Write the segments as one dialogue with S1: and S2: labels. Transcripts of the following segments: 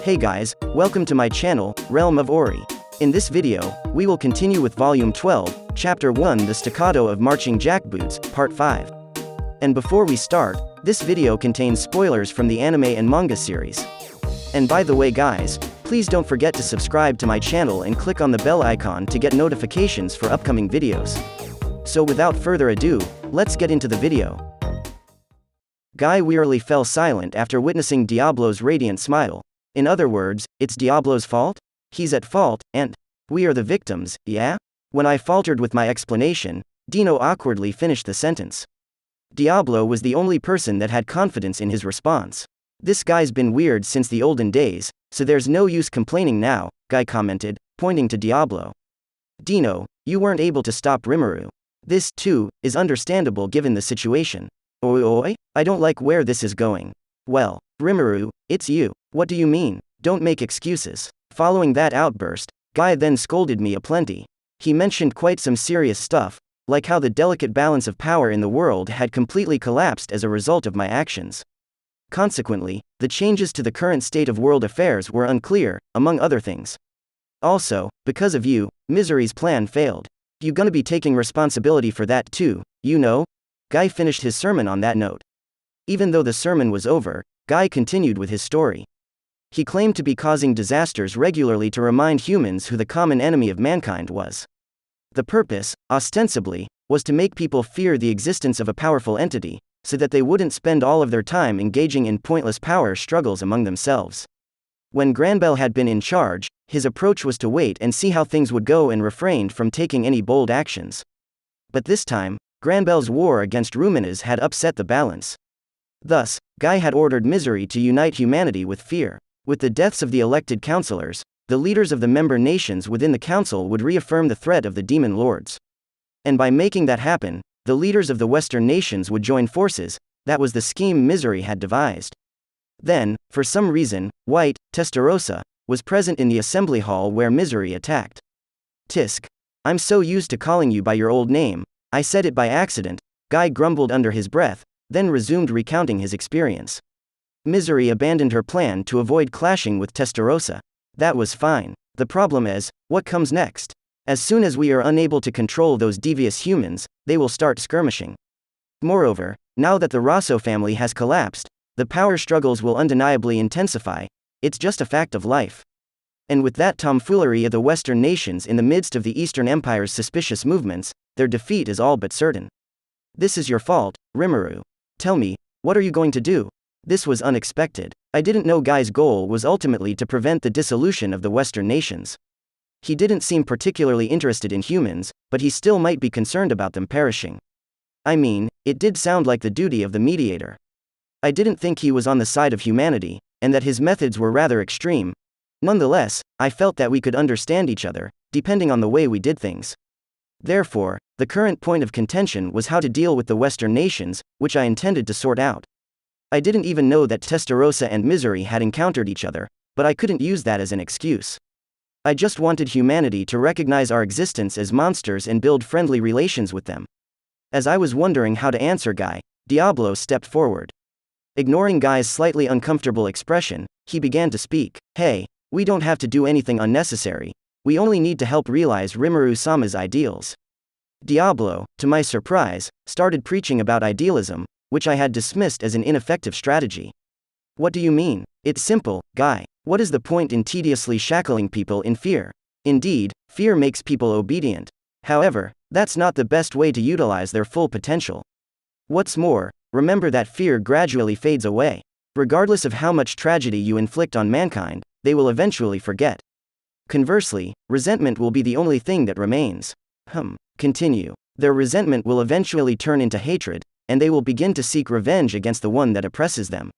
S1: Hey guys, welcome to my channel, Realm of Ori. In this video, we will continue with Volume 12, Chapter 1 The Staccato of Marching Jackboots, Part 5. And before we start, this video contains spoilers from the anime and manga series. And by the way guys, please don't forget to subscribe to my channel and click on the bell icon to get notifications for upcoming videos. So without further ado, let's get into the video. Guy wearily fell silent after witnessing Diablo's radiant smile. In other words, it's Diablo's fault? He's at fault, and we are the victims, yeah? When I faltered with my explanation, Dino awkwardly finished the sentence. Diablo was the only person that had confidence in his response. This guy's been weird since the olden days, so there's no use complaining now, Guy commented, pointing to Diablo. Dino, you weren't able to stop Rimuru. This, too, is understandable given the situation. Oi, I don't like where this is going. Well, Rimuru, it's you. What do you mean? Don't make excuses. Following that outburst, Guy then scolded me aplenty. He mentioned quite some serious stuff, like how the delicate balance of power in the world had completely collapsed as a result of my actions. Consequently, the changes to the current state of world affairs were unclear, among other things. Also, because of you, Misery's plan failed. You gonna be taking responsibility for that too, you know? Guy finished his sermon on that note. Even though the sermon was over, Guy continued with his story. He claimed to be causing disasters regularly to remind humans who the common enemy of mankind was. The purpose, ostensibly, was to make people fear the existence of a powerful entity, so that they wouldn't spend all of their time engaging in pointless power struggles among themselves. When Granbell had been in charge, his approach was to wait and see how things would go and refrained from taking any bold actions. But this time, Granbell's war against Ruminas had upset the balance. Thus, Guy had ordered Misery to unite humanity with fear. With the deaths of the elected councillors, the leaders of the member nations within the council would reaffirm the threat of the demon lords. And by making that happen, the leaders of the western nations would join forces. That was the scheme Misery had devised. Then, for some reason, White, Testarossa, was present in the assembly hall where Misery attacked. Tisk. I'm so used to calling you by your old name, I said it by accident, Guy grumbled under his breath, then resumed recounting his experience. Misery abandoned her plan to avoid clashing with Testarossa. That was fine. The problem is, what comes next? As soon as we are unable to control those devious humans, they will start skirmishing. Moreover, now that the Rosso family has collapsed, the power struggles will undeniably intensify. It's just a fact of life. And with that tomfoolery of the Western nations in the midst of the Eastern Empire's suspicious movements, their defeat is all but certain. This is your fault, Rimuru. Tell me, what are you going to do? This was unexpected. I didn't know Guy's goal was ultimately to prevent the dissolution of the Western nations. He didn't seem particularly interested in humans, but he still might be concerned about them perishing. I mean, it did sound like the duty of the mediator. I didn't think he was on the side of humanity, and that his methods were rather extreme. Nonetheless, I felt that we could understand each other, depending on the way we did things. Therefore, the current point of contention was how to deal with the Western nations, which I intended to sort out. I didn't even know that Testarossa and Misery had encountered each other, but I couldn't use that as an excuse. I just wanted humanity to recognize our existence as monsters and build friendly relations with them. As I was wondering how to answer Guy, Diablo stepped forward. Ignoring Guy's slightly uncomfortable expression, he began to speak. Hey, we don't have to do anything unnecessary. We only need to help realize Rimuru-sama's ideals. Diablo, to my surprise, started preaching about idealism, which I had dismissed as an ineffective strategy. What do you mean? It's simple, Guy. What is the point in tediously shackling people in fear? Indeed, fear makes people obedient. However, that's not the best way to utilize their full potential. What's more, remember that fear gradually fades away. Regardless of how much tragedy you inflict on mankind, they will eventually forget. Conversely, resentment will be the only thing that remains. Continue. Their resentment will eventually turn into hatred, and they will begin to seek revenge against the one that oppresses them.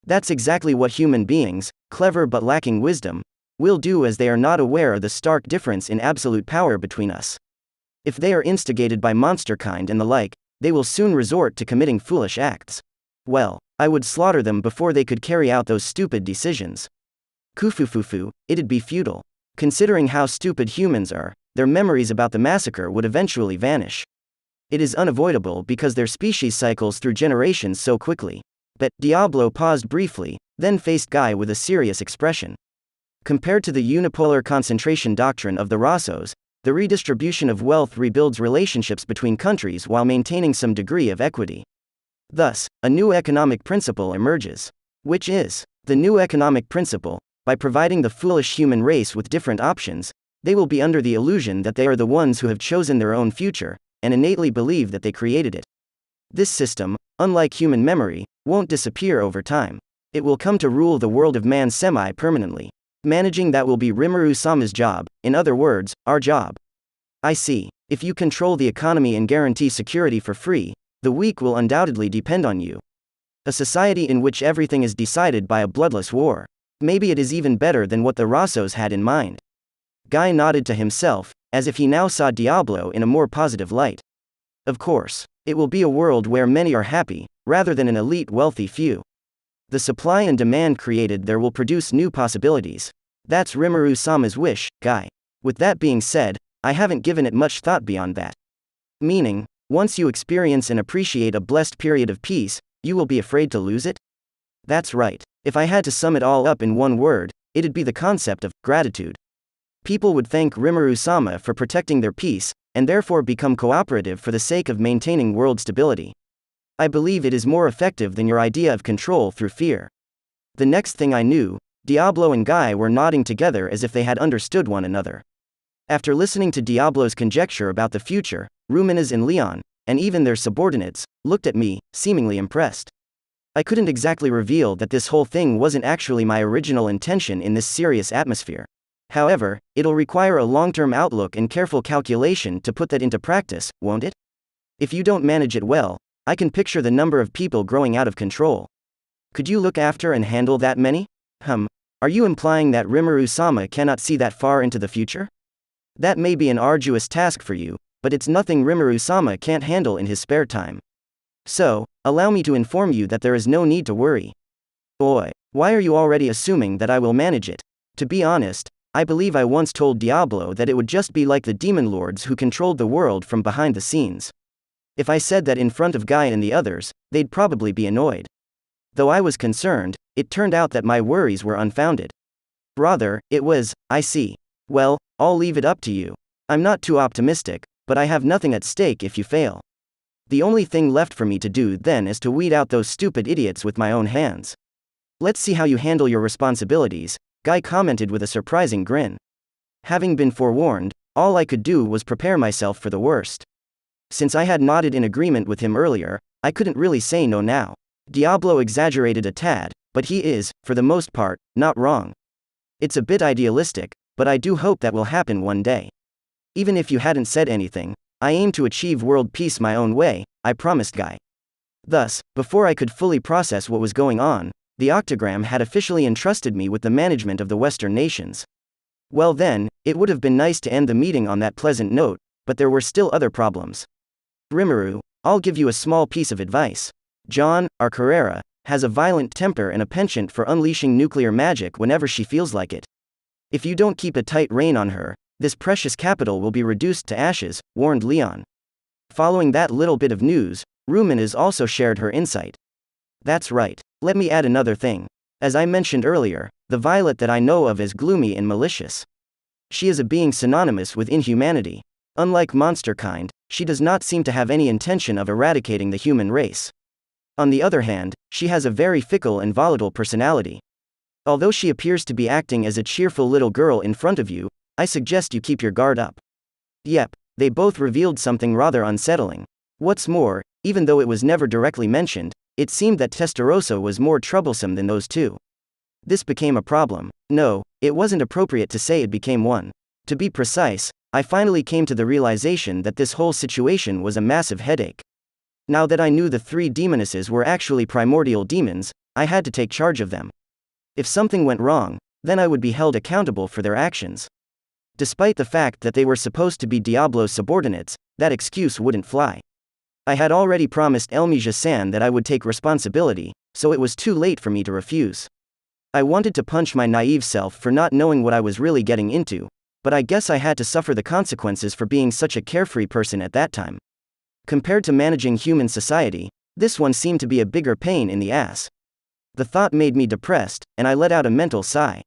S1: That's exactly what human beings, clever but lacking wisdom, will do, as they are not aware of the stark difference in absolute power between us. If they are instigated by monster kind and the like, they will soon resort to committing foolish acts. Well, I would slaughter them before they could carry out those stupid decisions. Kufufufu, it'd be futile. Considering how stupid humans are, their memories about the massacre would eventually vanish. It is unavoidable because their species cycles through generations so quickly. But Diablo paused briefly, then faced Guy with a serious expression. Compared to the unipolar concentration doctrine of the Rossos, the redistribution of wealth rebuilds relationships between countries while maintaining some degree of equity. Thus, a new economic principle emerges. Which is the new economic principle. By providing the foolish human race with different options, they will be under the illusion that they are the ones who have chosen their own future, and innately believe that they created it. This system, unlike human memory, won't disappear over time. It will come to rule the world of man semi-permanently. Managing that will be Rimuru-sama's job, in other words, our job. I see. If you control the economy and guarantee security for free, the weak will undoubtedly depend on you. A society in which everything is decided by a bloodless war. Maybe it is even better than what the Rossos had in mind. Guy nodded to himself, as if he now saw Diablo in a more positive light. Of course, it will be a world where many are happy, rather than an elite wealthy few. The supply and demand created there will produce new possibilities. That's Rimuru-sama's wish, Guy. With that being said, I haven't given it much thought beyond that. Meaning, once you experience and appreciate a blessed period of peace, you will be afraid to lose it? That's right. If I had to sum it all up in one word, it'd be the concept of gratitude. People would thank Rimuru-sama for protecting their peace, and therefore become cooperative for the sake of maintaining world stability. I believe it is more effective than your idea of control through fear. The next thing I knew, Diablo and Guy were nodding together as if they had understood one another. After listening to Diablo's conjecture about the future, Ruminas and Leon, and even their subordinates, looked at me, seemingly impressed. I couldn't exactly reveal that this whole thing wasn't actually my original intention in this serious atmosphere. However, it'll require a long-term outlook and careful calculation to put that into practice, won't it? If you don't manage it well, I can picture the number of people growing out of control. Could you look after and handle that many? Are you implying that Rimuru-sama cannot see that far into the future? That may be an arduous task for you, but it's nothing Rimuru-sama can't handle in his spare time. So, allow me to inform you that there is no need to worry. Oi, why are you already assuming that I will manage it? To be honest, I believe I once told Diablo that it would just be like the demon lords who controlled the world from behind the scenes. If I said that in front of Guy and the others, they'd probably be annoyed. Though I was concerned, it turned out that my worries were unfounded. Rather, it was, I see. Well, I'll leave it up to you. I'm not too optimistic, but I have nothing at stake if you fail. The only thing left for me to do then is to weed out those stupid idiots with my own hands. Let's see how you handle your responsibilities, Guy commented with a surprising grin. Having been forewarned, all I could do was prepare myself for the worst. Since I had nodded in agreement with him earlier, I couldn't really say no now. Diablo exaggerated a tad, but he is, for the most part, not wrong. It's a bit idealistic, but I do hope that will happen one day. Even if you hadn't said anything, I aim to achieve world peace my own way, I promised Guy. Thus, before I could fully process what was going on, the Octagram had officially entrusted me with the management of the Western nations. Well then, it would have been nice to end the meeting on that pleasant note, but there were still other problems. Rimuru, I'll give you a small piece of advice. John, our Carrera, has a violent temper and a penchant for unleashing nuclear magic whenever she feels like it. If you don't keep a tight rein on her, this precious capital will be reduced to ashes, warned Leon. Following that little bit of news, Ruminas also shared her insight. That's right. Let me add another thing. As I mentioned earlier, the Violet that I know of is gloomy and malicious. She is a being synonymous with inhumanity. Unlike monster kind, she does not seem to have any intention of eradicating the human race. On the other hand, she has a very fickle and volatile personality. Although she appears to be acting as a cheerful little girl in front of you, I suggest you keep your guard up. Yep, they both revealed something rather unsettling. What's more, even though it was never directly mentioned, it seemed that Testarossa was more troublesome than those two. This became a problem. No, it wasn't appropriate to say it became one. To be precise, I finally came to the realization that this whole situation was a massive headache. Now that I knew the three demonesses were actually primordial demons, I had to take charge of them. If something went wrong, then I would be held accountable for their actions. Despite the fact that they were supposed to be Diablo's subordinates, that excuse wouldn't fly. I had already promised Elmija-san that I would take responsibility, so it was too late for me to refuse. I wanted to punch my naive self for not knowing what I was really getting into, but I guess I had to suffer the consequences for being such a carefree person at that time. Compared to managing human society, this one seemed to be a bigger pain in the ass. The thought made me depressed, and I let out a mental sigh.